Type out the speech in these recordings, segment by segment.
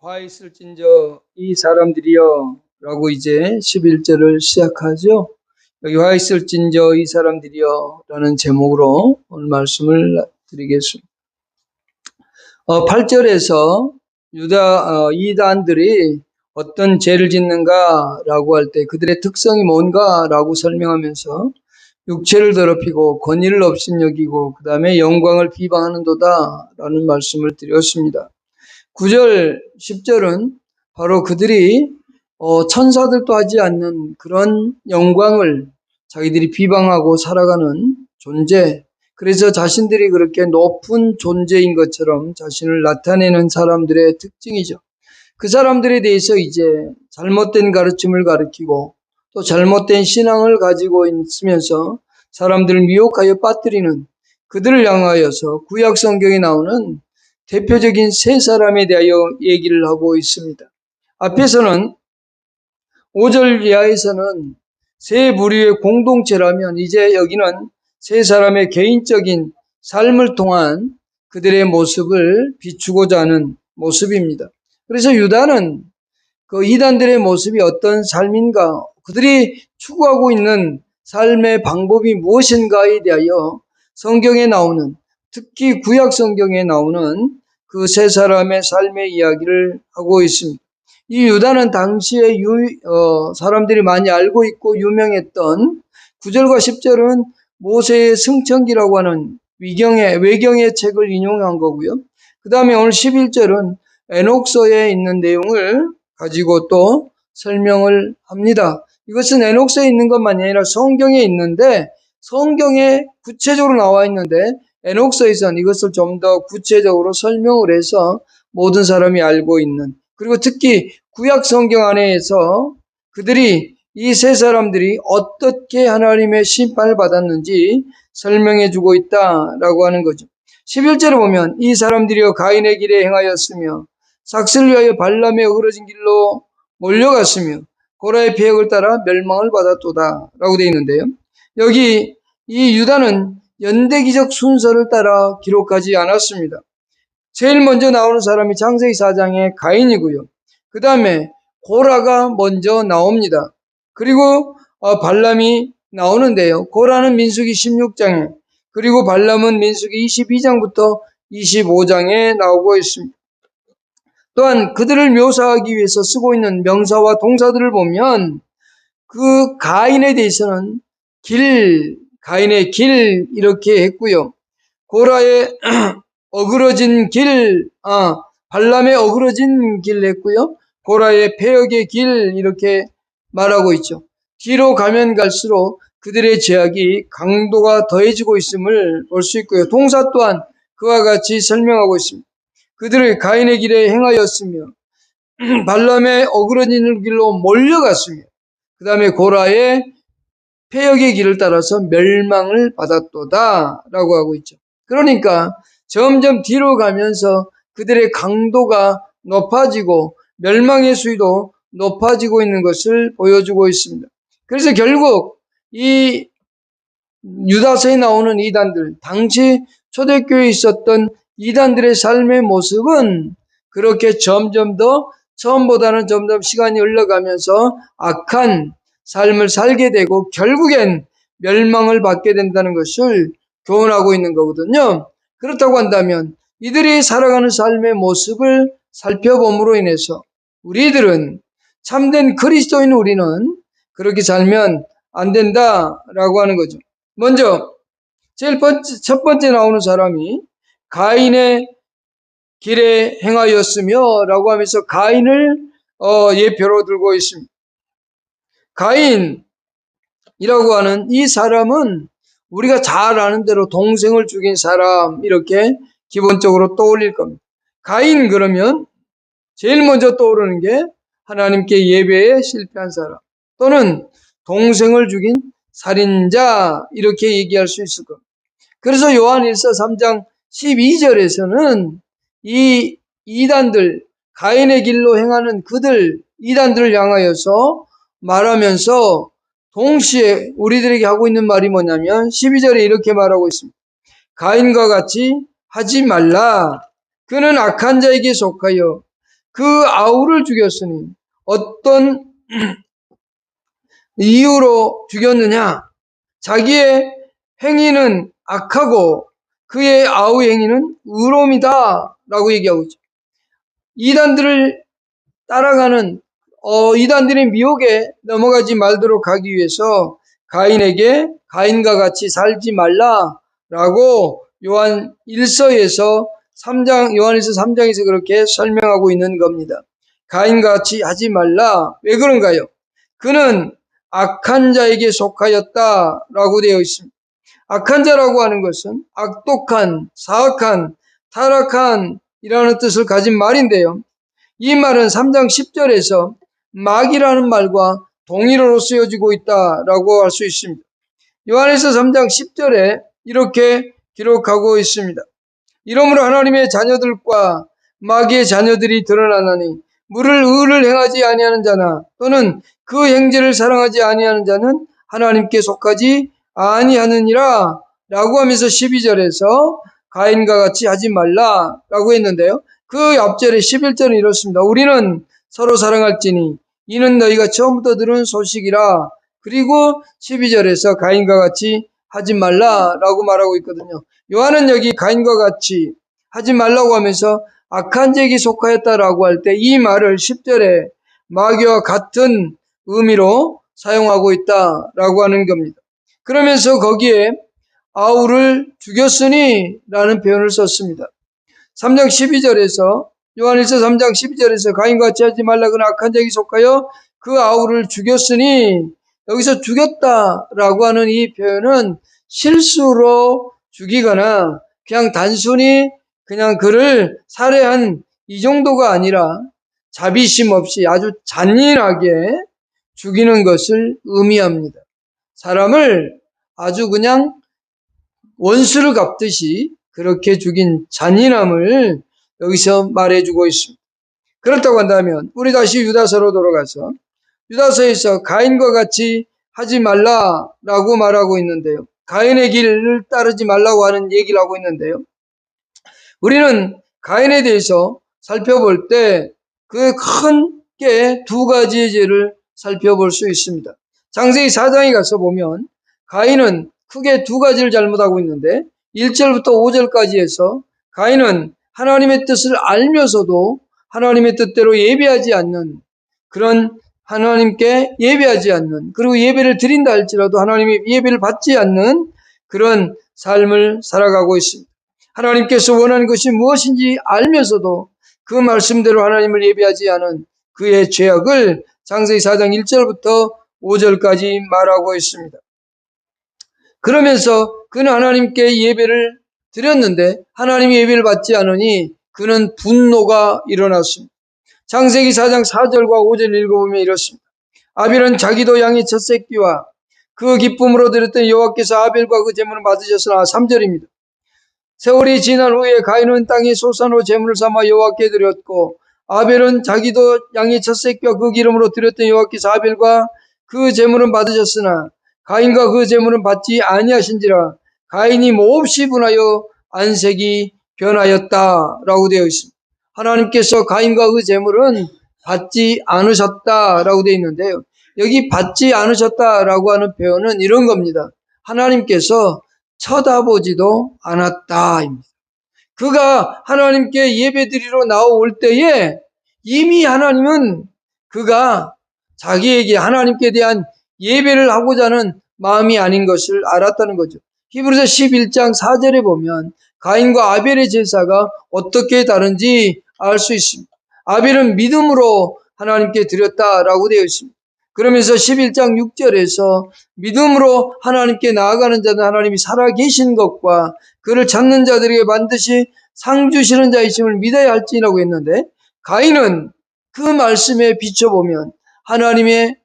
화 있을진저 이 사람들이여 라고 이제 11절을 시작하죠. 여기 화 있을진저 이 사람들이여 라는 제목으로 오늘 말씀을 드리겠습니다. 8절에서 이단들이 어떤 죄를 짓는가 라고 할 때 그들의 특성이 뭔가 라고 설명하면서 육체를 더럽히고 권위를 업신여기고 그 다음에 영광을 비방하는도다 라는 말씀을 드렸습니다. 9절, 10절은 바로 그들이 천사들도 하지 않는 그런 영광을 자기들이 비방하고 살아가는 존재, 그래서 자신들이 그렇게 높은 존재인 것처럼 자신을 나타내는 사람들의 특징이죠. 그 사람들에 대해서 이제 잘못된 가르침을 가르치고 또 잘못된 신앙을 가지고 있으면서 사람들을 미혹하여 빠뜨리는 그들을 향하여서 구약 성경에 나오는 대표적인 세 사람에 대하여 얘기를 하고 있습니다. 앞에서는 5절 이하에서는 세 부류의 공동체라면 이제 여기는 세 사람의 개인적인 삶을 통한 그들의 모습을 비추고자 하는 모습입니다. 그래서 유다는 그 이단들의 모습이 어떤 삶인가, 그들이 추구하고 있는 삶의 방법이 무엇인가에 대하여 성경에 나오는, 특히 구약 성경에 나오는 그 세 사람의 삶의 이야기를 하고 있습니다. 이 유다는 당시에 사람들이 많이 알고 있고 유명했던 9절과 10절은 모세의 승천기라고 하는 외경의 책을 인용한 거고요. 그 다음에 오늘 11절은 에녹서에 있는 내용을 가지고 또 설명을 합니다. 이것은 에녹서에 있는 것만이 아니라 성경에 있는데, 성경에 구체적으로 나와 있는데 에녹서에서는 이것을 좀 더 구체적으로 설명을 해서 모든 사람이 알고 있는, 그리고 특히 구약 성경 안에서 그들이 이 세 사람들이 어떻게 하나님의 심판을 받았는지 설명해 주고 있다라고 하는 거죠. 11절에 보면 이 사람들이여 가인의 길에 행하였으며 삭슬을 위하여 발람의 어그러진 길로 몰려갔으며 고라의 폐역을 따라 멸망을 받았도다 라고 되어 있는데요. 여기 이 유다는 연대기적 순서를 따라 기록하지 않았습니다. 제일 먼저 나오는 사람이 창세기 4장의 가인이고요. 그 다음에 고라가 먼저 나옵니다. 그리고 발람이 나오는데요. 고라는 민수기 16장에, 그리고 발람은 민수기 22장부터 25장에 나오고 있습니다. 또한 그들을 묘사하기 위해서 쓰고 있는 명사와 동사들을 보면 그 가인에 대해서는 가인의 길 이렇게 했고요. 고라의 어그러진 길, 발람의 어그러진 길 했고요. 고라의 폐역의 길 이렇게 말하고 있죠. 뒤로 가면 갈수록 그들의 죄악이 강도가 더해지고 있음을 볼 수 있고요. 동사 또한 그와 같이 설명하고 있습니다. 그들을 가인의 길에 행하였으며 발람의 어그러진 길로 몰려갔으며 그 다음에 고라의 폐역의 길을 따라서 멸망을 받았도다 라고 하고 있죠. 그러니까 점점 뒤로 가면서 그들의 강도가 높아지고 멸망의 수위도 높아지고 있는 것을 보여주고 있습니다. 그래서 결국 이 유다서에 나오는 이단들, 당시 초대교회에 있었던 이단들의 삶의 모습은 그렇게 점점 더 처음보다는 점점 시간이 흘러가면서 악한 삶을 살게 되고 결국엔 멸망을 받게 된다는 것을 교훈하고 있는 거거든요. 그렇다고 한다면 이들이 살아가는 삶의 모습을 살펴봄으로 인해서 우리들은, 참된 그리스도인 우리는 그렇게 살면 안 된다라고 하는 거죠. 먼저 첫 번째 나오는 사람이 가인의 길에 행하였으며 라고 하면서 가인을 예표로 들고 있습니다. 가인이라고 하는 이 사람은 우리가 잘 아는 대로 동생을 죽인 사람 이렇게 기본적으로 떠올릴 겁니다. 가인 그러면 제일 먼저 떠오르는 게 하나님께 예배에 실패한 사람, 또는 동생을 죽인 살인자 이렇게 얘기할 수 있을 겁니다. 그래서 요한 1서 3장 12절에서는 이 이단들, 가인의 길로 행하는 그들, 이단들을 향하여서 말하면서 동시에 우리들에게 하고 있는 말이 뭐냐면 12절에 이렇게 말하고 있습니다. 가인과 같이 하지 말라. 그는 악한 자에게 속하여 그 아우를 죽였으니 어떤 이유로 죽였느냐? 자기의 행위는 악하고 그의 아우의 행위는 의로움이다 라고 얘기하고 있죠. 이단들을 따라가는 이단들의 미혹에 넘어가지 말도록 하기 위해서 가인에게 가인과 같이 살지 말라라고 요한 1서에서 3장, 요한일서 3장에서 그렇게 설명하고 있는 겁니다. 가인과 같이 하지 말라. 왜 그런가요? 그는 악한 자에게 속하였다라고 되어 있습니다. 악한 자라고 하는 것은 악독한, 사악한, 타락한 이라는 뜻을 가진 말인데요. 이 말은 3장 10절에서 마귀라는 말과 동일어로 쓰여지고 있다라고 할 수 있습니다. 요한일서 3장 10절에 이렇게 기록하고 있습니다. 이러므로 하나님의 자녀들과 마귀의 자녀들이 드러나나니 물을 의를 행하지 아니하는 자나 또는 그 행제를 사랑하지 아니하는 자는 하나님께 속하지 아니하느니라 라고 하면서 12절에서 가인과 같이 하지 말라라고 했는데요. 그 앞절에 11절은 이렇습니다. 우리는 서로 사랑할지니 이는 너희가 처음부터 들은 소식이라. 그리고 12절에서 가인과 같이 하지 말라라고 말하고 있거든요. 요한은 여기 가인과 같이 하지 말라고 하면서 악한 자에게 속하였다라고 할 때 이 말을 10절에 마귀와 같은 의미로 사용하고 있다라고 하는 겁니다. 그러면서 거기에 아우를 죽였으니 라는 표현을 썼습니다. 3장 12절에서 요한일서 3장 12절에서 가인과 같이 하지 말라 그는 악한 자에게 속하여 그 아우를 죽였으니 여기서 죽였다라고 하는 이 표현은 실수로 죽이거나 그냥 단순히 그냥 그를 살해한 이 정도가 아니라 자비심 없이 아주 잔인하게 죽이는 것을 의미합니다. 사람을 아주 그냥 원수를 갚듯이 그렇게 죽인 잔인함을 여기서 말해주고 있습니다. 그렇다고 한다면 우리 다시 유다서로 돌아가서 유다서에서 가인과 같이 하지 말라라고 말하고 있는데요. 가인의 길을 따르지 말라고 하는 얘기를 하고 있는데요. 우리는 가인에 대해서 살펴볼 때 그 크게 두 가지의 죄를 살펴볼 수 있습니다. 창세기 4장에 가서 보면 가인은 크게 두 가지를 잘못하고 있는데 1절부터 5절까지 해서 가인은 하나님의 뜻을 알면서도 하나님의 뜻대로 예배하지 않는 그런 하나님께 예배하지 않는 그리고 예배를 드린다 할지라도 하나님의 예배를 받지 않는 그런 삶을 살아가고 있습니다. 하나님께서 원하는 것이 무엇인지 알면서도 그 말씀대로 하나님을 예배하지 않은 그의 죄악을 창세기 4장 1절부터 5절까지 말하고 있습니다. 그러면서 그는 하나님께 예배를 드렸는데 하나님의 예배를 받지 않으니 그는 분노가 일어났습니다. 창세기 4장 4절과 5절 읽어보면 이렇습니다. 아벨은 자기도 양의 첫 새끼와 그 기쁨으로 드렸던 여호와께서 아벨과 그 제물을 받으셨으나 3절입니다. 세월이 지난 후에 가인은 땅의 소산으로 제물을 삼아 여호와께 드렸고 아벨은 자기도 양의 첫 새끼와 그 기름으로 드렸던 여호와께서 아벨과 그 제물은 받으셨으나 가인과 그 제물은 받지 아니하신지라 가인이 몹시 분하여 안색이 변하였다라고 되어 있습니다. 하나님께서 가인과 그 제물은 받지 않으셨다라고 되어 있는데요. 여기 받지 않으셨다라고 하는 표현은 이런 겁니다. 하나님께서 쳐다보지도 않았다입니다. 그가 하나님께 예배드리러 나올 때에 이미 하나님은 그가 자기에게 하나님께 대한 예배를 하고자 하는 마음이 아닌 것을 알았다는 거죠. 히브리서 11장 4절에 보면 가인과 아벨의 제사가 어떻게 다른지 알 수 있습니다. 아벨은 믿음으로 하나님께 드렸다라고 되어 있습니다. 그러면서 11장 6절에서 믿음으로 하나님께 나아가는 자는 하나님이 살아계신 것과 그를 찾는 자들에게 반드시 상 주시는 자이심을 믿어야 할지라고 했는데 가인은 그 말씀에 비춰보면 하나님의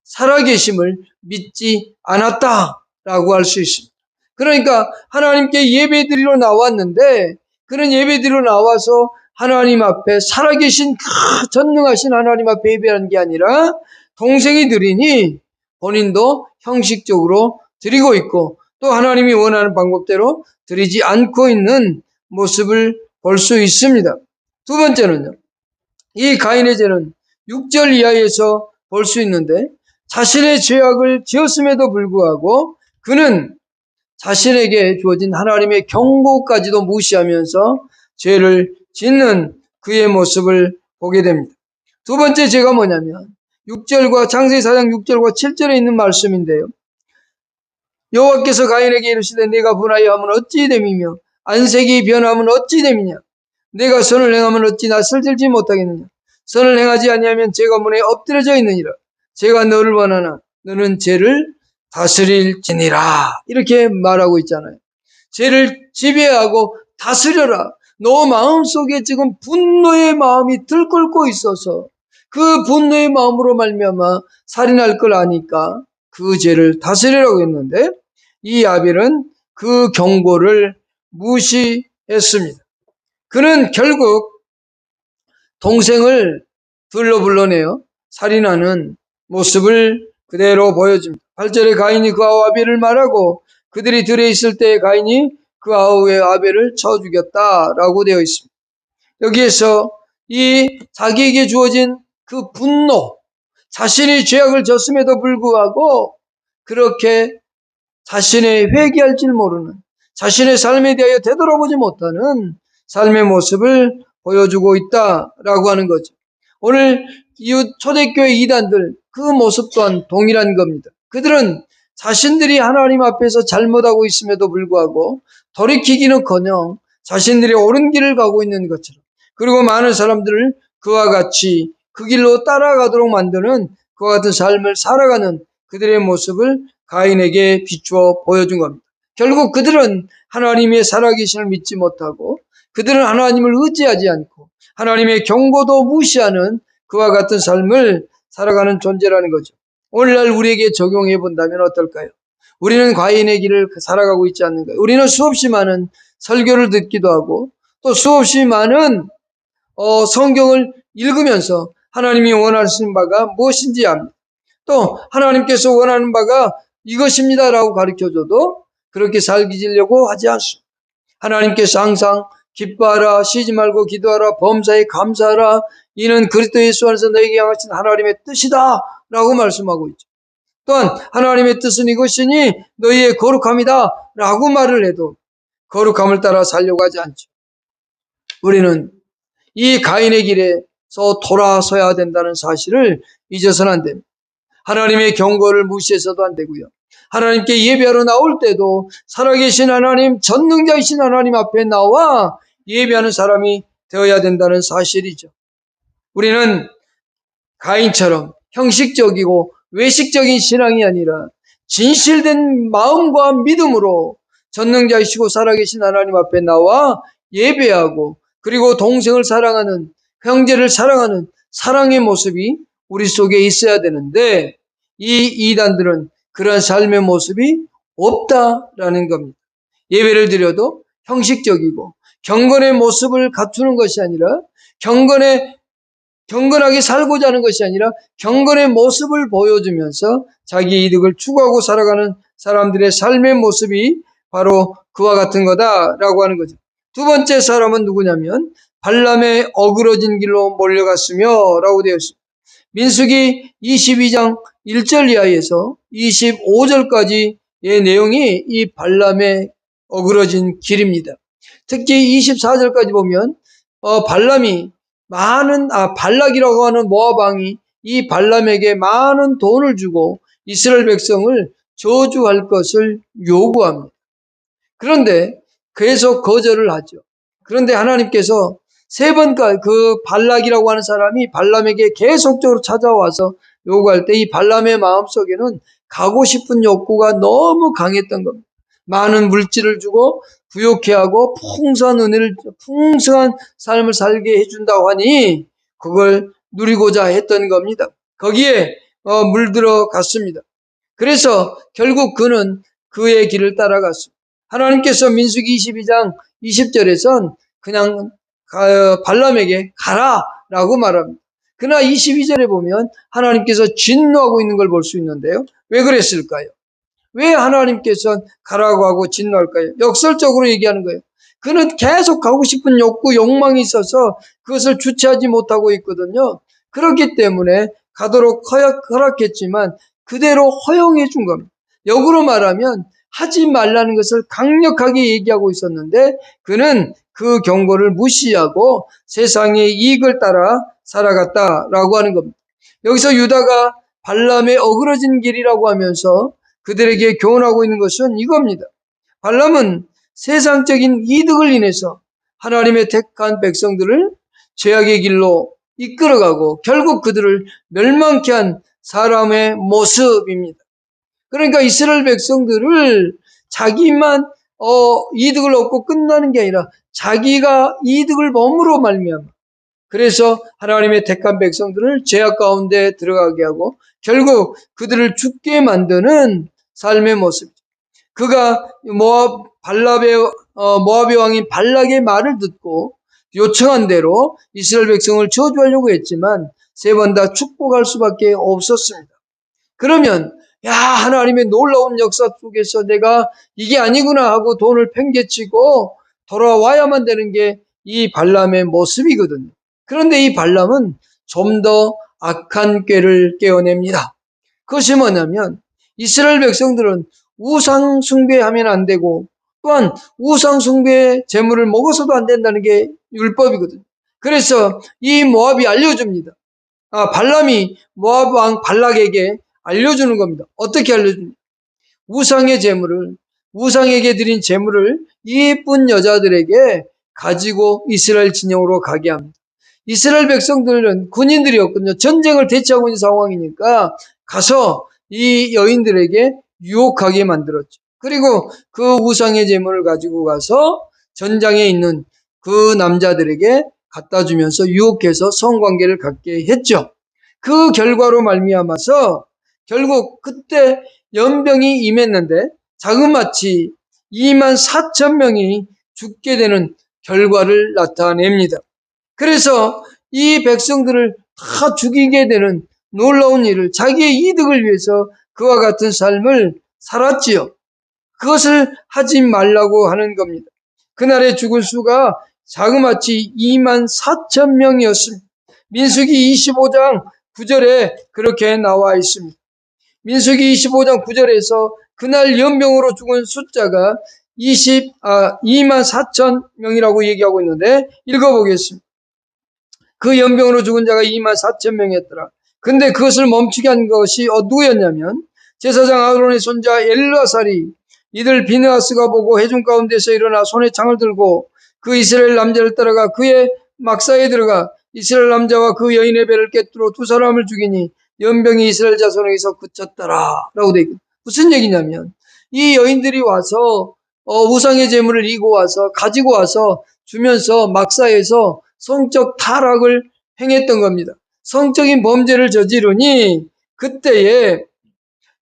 살아계심을 믿지 않았다라고 할 수 있습니다. 그러니까 하나님께 예배드리러 나왔는데 그는 예배드리러 나와서 하나님 앞에 살아계신 그 전능하신 하나님 앞에 예배하는 게 아니라 동생이 드리니 본인도 형식적으로 드리고 있고 또 하나님이 원하는 방법대로 드리지 않고 있는 모습을 볼 수 있습니다. 두 번째는요. 이 가인의 죄는 6절 이하에서 볼 수 있는데 자신의 죄악을 지었음에도 불구하고 그는 자신에게 주어진 하나님의 경고까지도 무시하면서 죄를 짓는 그의 모습을 보게 됩니다. 두 번째 죄가 뭐냐면 6절과 창세기 4장 6절과 7절에 있는 말씀인데요. 여호와께서 가인에게 이르시되 내가 분하여 하면 어찌 됨이며 안색이 변하면 어찌 됨이냐. 내가 선을 행하면 어찌 낯을 들지 못하겠느냐. 선을 행하지 아니하면 죄가 문에 엎드려져 있느니라. 제가 너를 원하나 너는 죄를 다스릴지니라. 이렇게 말하고 있잖아요. 죄를 지배하고 다스려라. 너 마음속에 지금 분노의 마음이 들끓고 있어서 그 분노의 마음으로 말미암아 살인할 걸 아니까 그 죄를 다스리라고 했는데 이 아벨은 그 경고를 무시했습니다. 그는 결국 동생을 들러 불러내어 살인하는 모습을 그대로 보여줍니다. 8절에 가인이 그 아우 아벨을 말하고 그들이 들에 있을 때 가인이 그 아우의 아벨을 쳐 죽였다라고 되어 있습니다. 여기에서 이 자기에게 주어진 그 분노, 자신이 죄악을 졌음에도 불구하고 그렇게 자신의 회개할 줄 모르는, 자신의 삶에 대하여 되돌아보지 못하는 삶의 모습을 보여주고 있다라고 하는 거죠. 오늘 이웃 초대교회 이단들 그 모습 또한 동일한 겁니다. 그들은 자신들이 하나님 앞에서 잘못하고 있음에도 불구하고 돌이키기는커녕 자신들이 옳은 길을 가고 있는 것처럼, 그리고 많은 사람들을 그와 같이 그 길로 따라가도록 만드는 그와 같은 삶을 살아가는 그들의 모습을 가인에게 비추어 보여준 겁니다. 결국 그들은 하나님의 살아계심을 믿지 못하고 그들은 하나님을 의지하지 않고 하나님의 경고도 무시하는 그와 같은 삶을 살아가는 존재라는 거죠. 오늘날 우리에게 적용해 본다면 어떨까요? 우리는 가인의 길을 살아가고 있지 않는가요? 우리는 수없이 많은 설교를 듣기도 하고 또 수없이 많은 성경을 읽으면서 하나님이 원하시는 바가 무엇인지 압니다. 또 하나님께서 원하는 바가 이것입니다라고 가르쳐줘도 그렇게 살기려고 하지 않습니다. 하나님께서 항상 기뻐하라, 쉬지 말고 기도하라, 범사에 감사하라, 이는 그리스도 예수 안에서 너에게 향하신 하나님의 뜻이다 라고 말씀하고 있죠. 또한 하나님의 뜻은 이것이니 너희의 거룩함이다 라고 말을 해도 거룩함을 따라 살려고 하지 않죠. 우리는 이 가인의 길에서 돌아서야 된다는 사실을 잊어서는 안 됩니다. 하나님의 경고를 무시해서도 안 되고요. 하나님께 예배하러 나올 때도 살아계신 하나님, 전능자이신 하나님 앞에 나와 예배하는 사람이 되어야 된다는 사실이죠. 우리는 가인처럼 형식적이고 외식적인 신앙이 아니라 진실된 마음과 믿음으로 전능자이시고 살아계신 하나님 앞에 나와 예배하고 그리고 동생을 사랑하는, 형제를 사랑하는 사랑의 모습이 우리 속에 있어야 되는데 이 이단들은 그러한 삶의 모습이 없다라는 겁니다. 예배를 드려도 형식적이고 경건의 모습을 갖추는 것이 아니라 경건하게 살고자 하는 것이 아니라 경건의 모습을 보여주면서 자기 이득을 추구하고 살아가는 사람들의 삶의 모습이 바로 그와 같은 거다라고 하는 거죠. 두 번째 사람은 누구냐면 발람의 어그러진 길로 몰려갔으며 라고 되어 있습니다. 민수기 22장 1절 이하에서 25절까지의 내용이 이 발람의 어그러진 길입니다. 특히 24절까지 보면 발락이라고 하는 모압 왕이 이 발람에게 많은 돈을 주고 이스라엘 백성을 저주할 것을 요구합니다. 그런데 계속 거절을 하죠. 그런데 하나님께서 세 번까지 그 발락이라고 하는 사람이 발람에게 계속적으로 찾아와서 요구할 때 이 발람의 마음속에는 가고 싶은 욕구가 너무 강했던 겁니다. 많은 물질을 주고 부욕해 하고 풍성한 삶을 살게 해준다고 하니 그걸 누리고자 했던 겁니다. 거기에 물들어 갔습니다. 그래서 결국 그는 그의 길을 따라갔습니다. 하나님께서 민수기 22장 20절에선 그냥 발람에게 가라라고 말합니다. 그러나 22절에 보면 하나님께서 진노하고 있는 걸 볼 수 있는데요. 왜 그랬을까요? 왜 하나님께서 가라고 하고 진노할까요? 역설적으로 얘기하는 거예요. 그는 계속 가고 싶은 욕구, 욕망이 있어서 그것을 주체하지 못하고 있거든요. 그렇기 때문에 가도록 허락했지만 그대로 허용해 준 겁니다. 역으로 말하면 하지 말라는 것을 강력하게 얘기하고 있었는데 그는 그 경고를 무시하고 세상의 이익을 따라 살아갔다라고 하는 겁니다. 여기서 유다가 발람의 어그러진 길이라고 하면서 그들에게 교훈하고 있는 것은 이겁니다. 발람은 세상적인 이득을 인해서 하나님의 택한 백성들을 죄악의 길로 이끌어가고 결국 그들을 멸망케 한 사람의 모습입니다. 그러니까 이스라엘 백성들을 자기만 이득을 얻고 끝나는 게 아니라 자기가 이득을 범으로 말미암아 그래서 하나님의 택한 백성들을 죄악 가운데 들어가게 하고 결국 그들을 죽게 만드는 삶의 모습. 그가 모압의 왕인 발락의 말을 듣고 요청한 대로 이스라엘 백성을 저주하려고 했지만 세 번 다 축복할 수밖에 없었습니다. 그러면 하나님의 놀라운 역사 속에서 내가 이게 아니구나 하고 돈을 팽개치고 돌아와야만 되는 게 이 발람의 모습이거든요. 그런데 이 발람은 좀 더 악한 꾀를 깨어냅니다. 그것이 뭐냐면 이스라엘 백성들은 우상 숭배하면 안 되고 또한 우상 숭배의 제물을 먹어서도 안 된다는 게 율법이거든요. 그래서 이 모압이 알려줍니다. 발람이 모압 왕 발락에게 알려주는 겁니다. 어떻게 알려줍니까? 우상에게 드린 제물을 예쁜 여자들에게 가지고 이스라엘 진영으로 가게 합니다. 이스라엘 백성들은 군인들이었거든요. 전쟁을 대치하고 있는 상황이니까 가서 이 여인들에게 유혹하게 만들었죠. 그리고 그 우상의 제물을 가지고 가서 전장에 있는 그 남자들에게 갖다 주면서 유혹해서 성관계를 갖게 했죠. 그 결과로 말미암아서 결국 그때 연병이 임했는데 자그마치 24,000명이 죽게 되는 결과를 나타냅니다. 그래서 이 백성들을 다 죽이게 되는 놀라운 일을 자기의 이득을 위해서 그와 같은 삶을 살았지요. 그것을 하지 말라고 하는 겁니다. 그날의 죽은 수가 자그마치 24,000명이었습니다. 민수기 25장 9절에 그렇게 나와 있습니다. 민수기 25장 9절에서 그날 연병으로 죽은 숫자가 24,000명이라고 얘기하고 있는데 읽어보겠습니다. 그 연병으로 죽은 자가 24,000명이었더라. 근데 그것을 멈추게 한 것이 누구였냐면 제사장 아론의 손자 엘르아살이 이들 비느하스가 보고 회중 가운데서 일어나 손에 창을 들고 그 이스라엘 남자를 따라가 그의 막사에 들어가 이스라엘 남자와 그 여인의 배를 꿰뚫어 두 사람을 죽이니 연병이 이스라엘 자손에게서 그쳤더라 라고 되어 있거든요. 무슨 얘기냐면 이 여인들이 와서 우상의 제물을 이고 와서 가지고 와서 주면서 막사에서 성적 타락을 행했던 겁니다. 성적인 범죄를 저지르니 그때에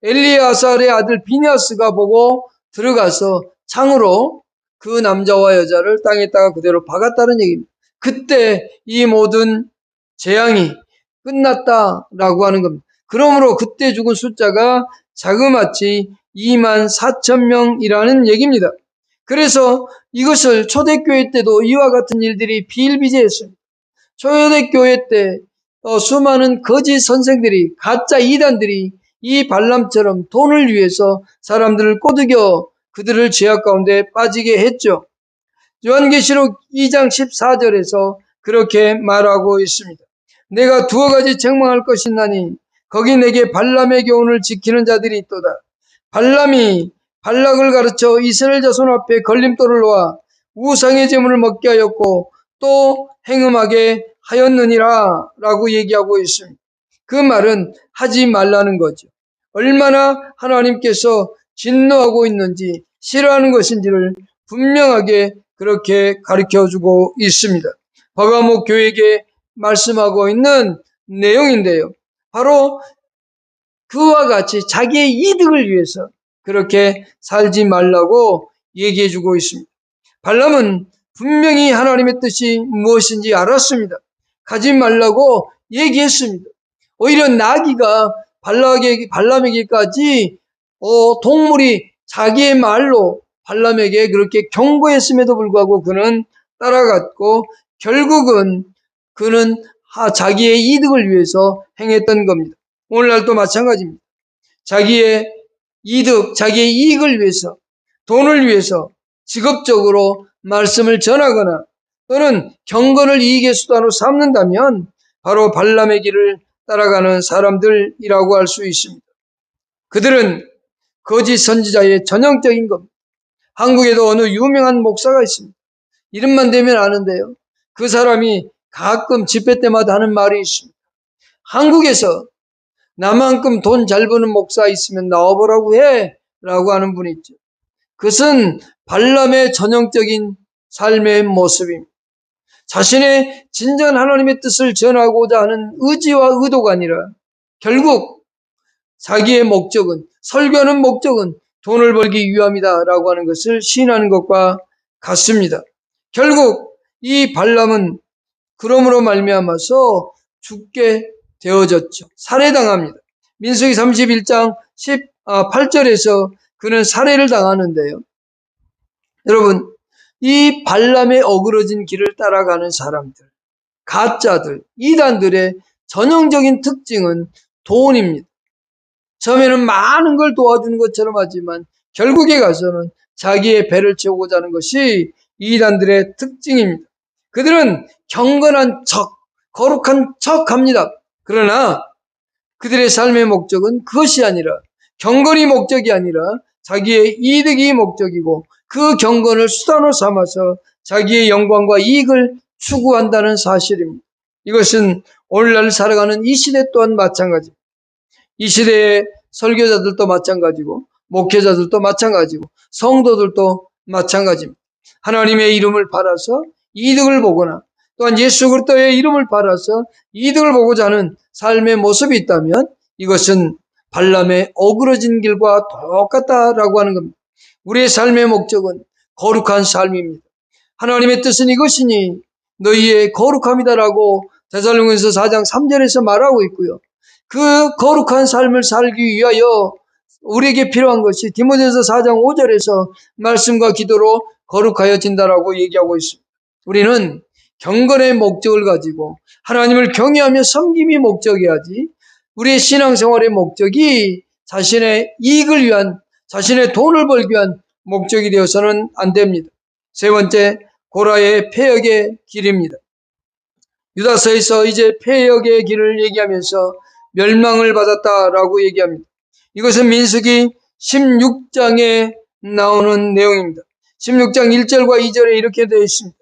엘리아살의 아들 비냐스가 보고 들어가서 창으로 그 남자와 여자를 땅에다가 그대로 박았다는 얘기입니다. 그때 이 모든 재앙이 끝났다라고 하는 겁니다. 그러므로 그때 죽은 숫자가 자그마치 24,000명이라는 얘기입니다. 그래서 이것을 초대교회 때도 이와 같은 일들이 비일비재했습니다. 초대교회 때 수많은 거짓 선생들이 가짜 이단들이 이 발람처럼 돈을 위해서 사람들을 꼬드겨 그들을 죄악 가운데 빠지게 했죠. 요한계시록 2장 14절에서 그렇게 말하고 있습니다. 내가 두어 가지 책망할 것이 있나니 거기 내게 발람의 교훈을 지키는 자들이 있도다. 발람이 발락을 가르쳐 이스라엘 자손 앞에 걸림돌을 놓아 우상의 제물을 먹게 하였고 또 행음하게 하였느니라 라고 얘기하고 있습니다. 그 말은 하지 말라는 거죠. 얼마나 하나님께서 진노하고 있는지 싫어하는 것인지를 분명하게 그렇게 가르쳐주고 있습니다. 버가모 교회에게 말씀하고 있는 내용인데요. 바로 그와 같이 자기의 이득을 위해서 그렇게 살지 말라고 얘기해주고 있습니다. 발람은 분명히 하나님의 뜻이 무엇인지 알았습니다. 가지 말라고 얘기했습니다. 오히려 나귀가 발람에게까지 동물이 자기의 말로 발람에게 그렇게 경고했음에도 불구하고 그는 따라갔고 결국은 그는 자기의 이득을 위해서 행했던 겁니다. 오늘날도 마찬가지입니다. 자기의 이득, 자기의 이익을 위해서, 돈을 위해서 직업적으로 말씀을 전하거나 또는 경건을 이익의 수단으로 삼는다면 바로 발람의 길을 따라가는 사람들이라고 할 수 있습니다. 그들은 거짓 선지자의 전형적인 겁니다. 한국에도 어느 유명한 목사가 있습니다. 이름만 대면 아는데요. 그 사람이 가끔 집회 때마다 하는 말이 있습니다. 한국에서 나만큼 돈 잘 버는 목사 있으면 나와보라고 해 라고 하는 분이 있죠. 그것은 발람의 전형적인 삶의 모습입니다. 자신의 진정한 하나님의 뜻을 전하고자 하는 의지와 의도가 아니라 결국 자기의 목적은, 설교하는 목적은 돈을 벌기 위함이다라고 하는 것을 시인하는 것과 같습니다. 결국 이 발람은 그러므로 말미암아서 죽게 되어졌죠. 살해당합니다. 민수기 31장 8절에서 그는 살해를 당하는데요. 여러분, 이 발람의 어그러진 길을 따라가는 사람들, 가짜들, 이단들의 전형적인 특징은 돈입니다. 처음에는 많은 걸 도와주는 것처럼 하지만 결국에 가서는 자기의 배를 채우고자 하는 것이 이단들의 특징입니다. 그들은 경건한 척, 거룩한 척 합니다. 그러나 그들의 삶의 목적은 그것이 아니라, 경건이 목적이 아니라 자기의 이득이 목적이고 그 경건을 수단으로 삼아서 자기의 영광과 이익을 추구한다는 사실입니다. 이것은 오늘날 살아가는 이 시대 또한 마찬가지입니다. 이 시대의 설교자들도 마찬가지고 목회자들도 마찬가지고 성도들도 마찬가지입니다. 하나님의 이름을 팔아서 이득을 보거나 또한 예수 그리스도의 이름을 팔아서 이득을 보고자 하는 삶의 모습이 있다면 이것은 발람의 어그러진 길과 똑같다라고 하는 겁니다. 우리의 삶의 목적은 거룩한 삶입니다. 하나님의 뜻은 이것이니 너희의 거룩함이다라고 데살로니가서 4장 3절에서 말하고 있고요. 그 거룩한 삶을 살기 위하여 우리에게 필요한 것이 디모데서 4장 5절에서 말씀과 기도로 거룩하여진다라고 얘기하고 있습니다. 우리는 경건의 목적을 가지고 하나님을 경외하며 섬김이 목적이야지 우리의 신앙생활의 목적이 자신의 이익을 위한, 자신의 돈을 벌기 위한 목적이 되어서는 안 됩니다. 세 번째, 고라의 폐역의 길입니다. 유다서에서 이제 폐역의 길을 얘기하면서 멸망을 받았다라고 얘기합니다. 이것은 민수기 16장에 나오는 내용입니다. 16장 1절과 2절에 이렇게 되어 있습니다.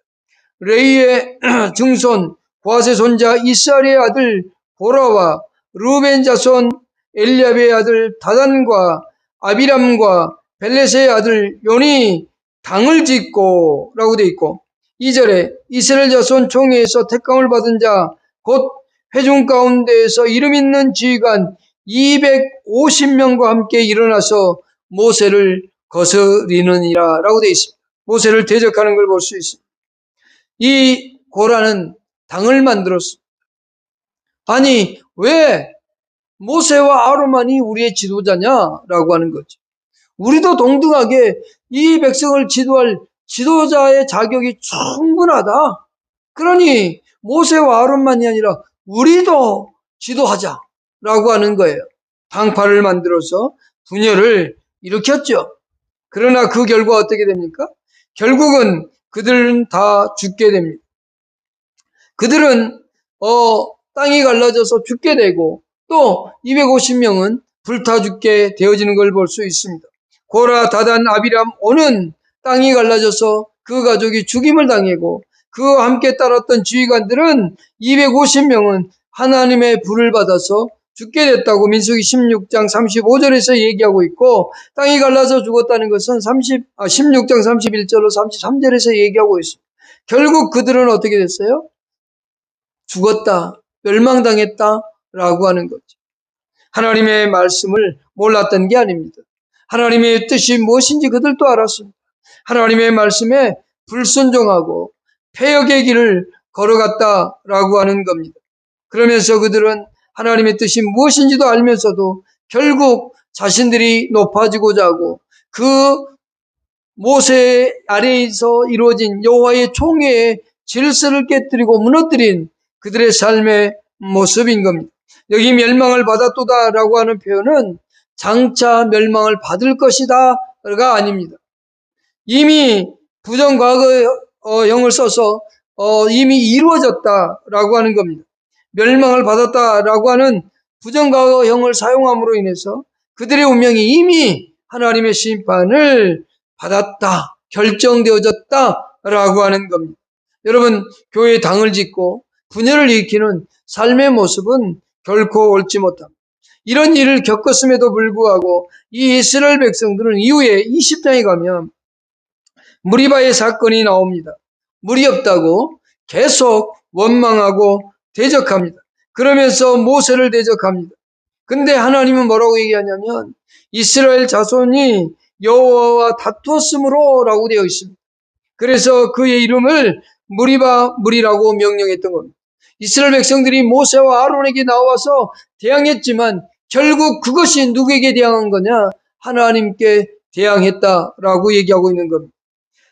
레이의 증손 보아스의 손자 이스라엘의 아들 보라와 루벤 자손 엘리압의 아들 다단과 아비람과 벨렛의 아들 요니 당을 짓고 라고 되어 있고 2절에 이스라엘 자손 총회에서 택감을 받은 자 곧 회중 가운데에서 이름 있는 지휘관 250명과 함께 일어나서 모세를 거스리느니라 라고 되어 있습니다. 모세를 대적하는 걸 볼 수 있습니다. 이 고라는 당을 만들었습니다. 아니 왜 모세와 아론만이 우리의 지도자냐라고 하는 거죠. 우리도 동등하게 이 백성을 지도할 지도자의 자격이 충분하다. 그러니 모세와 아론만이 아니라 우리도 지도하자라고 하는 거예요. 당파를 만들어서 분열을 일으켰죠. 그러나 그 결과 어떻게 됩니까? 결국은 그들은 다 죽게 됩니다. 그들은 땅이 갈라져서 죽게 되고 또 250명은 불타 죽게 되어지는 걸 볼 수 있습니다. 고라, 다단, 아비람, 오는 땅이 갈라져서 그 가족이 죽임을 당하고 그와 함께 따랐던 지휘관들은 250명은 하나님의 불을 받아서 죽게 됐다고 민수기 16장 35절에서 얘기하고 있고 땅이 갈라져 죽었다는 것은 16장 31절로 33절에서 얘기하고 있습니다. 결국 그들은 어떻게 됐어요? 죽었다, 멸망당했다라고 하는 거죠. 하나님의 말씀을 몰랐던 게 아닙니다. 하나님의 뜻이 무엇인지 그들도 알았습니다. 하나님의 말씀에 불순종하고 폐역의 길을 걸어갔다라고 하는 겁니다. 그러면서 그들은 하나님의 뜻이 무엇인지도 알면서도 결국 자신들이 높아지고자 하고 그 모세 아래에서 이루어진 여호와의 총회의 질서를 깨뜨리고 무너뜨린 그들의 삶의 모습인 겁니다. 여기 멸망을 받았도다라고 하는 표현은 장차 멸망을 받을 것이다가 아닙니다. 이미 부정과거형을 써서 이미 이루어졌다라고 하는 겁니다. 멸망을 받았다라고 하는 부정과거형을 사용함으로 인해서 그들의 운명이 이미 하나님의 심판을 받았다, 결정되어졌다라고 하는 겁니다. 여러분, 교회에 당을 짓고 분열을 일으키는 삶의 모습은 결코 옳지 못합니다. 이런 일을 겪었음에도 불구하고 이 이스라엘 백성들은 이후에 20장에 가면 무리바의 사건이 나옵니다. 물이 없다고 계속 원망하고 대적합니다. 그러면서 모세를 대적합니다. 근데 하나님은 뭐라고 얘기하냐면 이스라엘 자손이 여호와와 다투었으므로 라고 되어 있습니다. 그래서 그의 이름을 무리바 물이라고 명령했던 겁니다. 이스라엘 백성들이 모세와 아론에게 나와서 대항했지만 결국 그것이 누구에게 대항한 거냐? 하나님께 대항했다라고 얘기하고 있는 겁니다.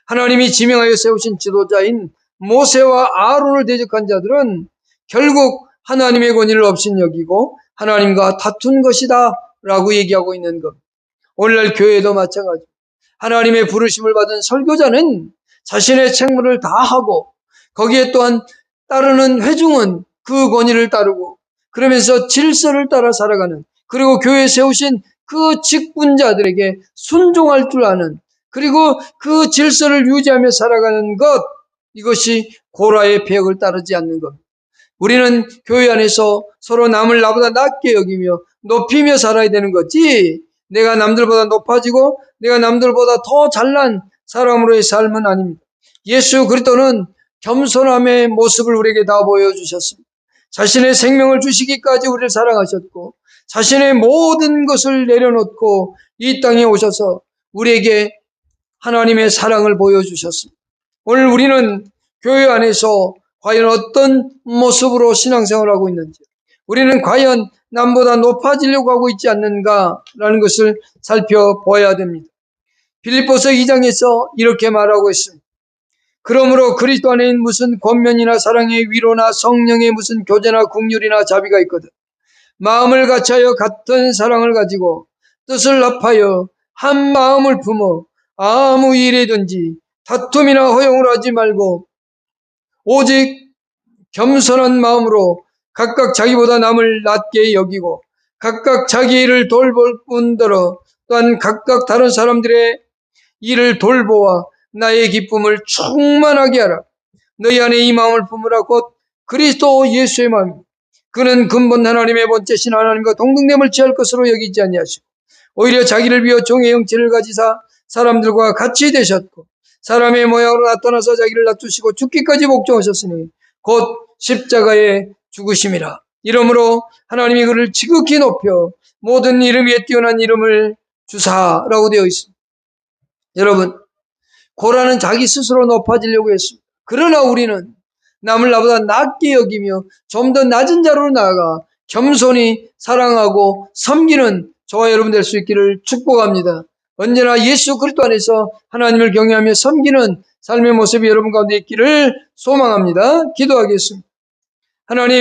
하나님이 지명하여 세우신 지도자인 모세와 아론을 대적한 자들은 결국 하나님의 권위를 업신여기고 하나님과 다툰 것이다 라고 얘기하고 있는 것. 오늘날 교회도 마찬가지. 하나님의 부르심을 받은 설교자는 자신의 책무를 다하고 거기에 또한 따르는 회중은 그 권위를 따르고 그러면서 질서를 따라 살아가는, 그리고 교회에 세우신 그 직분자들에게 순종할 줄 아는, 그리고 그 질서를 유지하며 살아가는 것, 이것이 고라의 폐역을 따르지 않는 것. 우리는 교회 안에서 서로 남을 나보다 낮게 여기며 높이며 살아야 되는 거지, 내가 남들보다 높아지고 내가 남들보다 더 잘난 사람으로의 삶은 아닙니다. 예수 그리스도는 겸손함의 모습을 우리에게 다 보여주셨습니다. 자신의 생명을 주시기까지 우리를 사랑하셨고 자신의 모든 것을 내려놓고 이 땅에 오셔서 우리에게 하나님의 사랑을 보여주셨습니다. 오늘 우리는 교회 안에서 과연 어떤 모습으로 신앙생활을 하고 있는지, 우리는 과연 남보다 높아지려고 하고 있지 않는가라는 것을 살펴보아야 됩니다. 빌립보서 2장에서 이렇게 말하고 있습니다. 그러므로 그리스도 안에 무슨 권면이나 사랑의 위로나 성령의 무슨 교제나 긍휼이나 자비가 있거든 마음을 같이하여 같은 사랑을 가지고 뜻을 합하여 한 마음을 품어 아무 일이든지 다툼이나 허용을 하지 말고 오직 겸손한 마음으로 각각 자기보다 남을 낮게 여기고 각각 자기 일을 돌볼 뿐더러 또한 각각 다른 사람들의 일을 돌보아 나의 기쁨을 충만하게 하라. 너희 안에 이 마음을 품으라. 곧 그리스도 예수의 마음입니다. 그는 근본 하나님의 번째신 하나님과 동등됨을 취할 것으로 여기지 아니하시고 오히려 자기를 비워 종의 형체를 가지사 사람들과 같이 되셨고 사람의 모양으로 나타나서 자기를 낮추시고 죽기까지 복종하셨으니 곧 십자가에 죽으심이라. 이러므로 하나님이 그를 지극히 높여 모든 이름 위에 뛰어난 이름을 주사라고 되어 있습니다. 여러분, 고라는 자기 스스로 높아지려고 했습니다. 그러나 우리는 남을 나보다 낮게 여기며 좀 더 낮은 자로 나아가 겸손히 사랑하고 섬기는 저와 여러분 될 수 있기를 축복합니다. 언제나 예수 그리스도 안에서 하나님을 경외하며 섬기는 삶의 모습이 여러분 가운데 있기를 소망합니다. 기도하겠습니다. 하나님,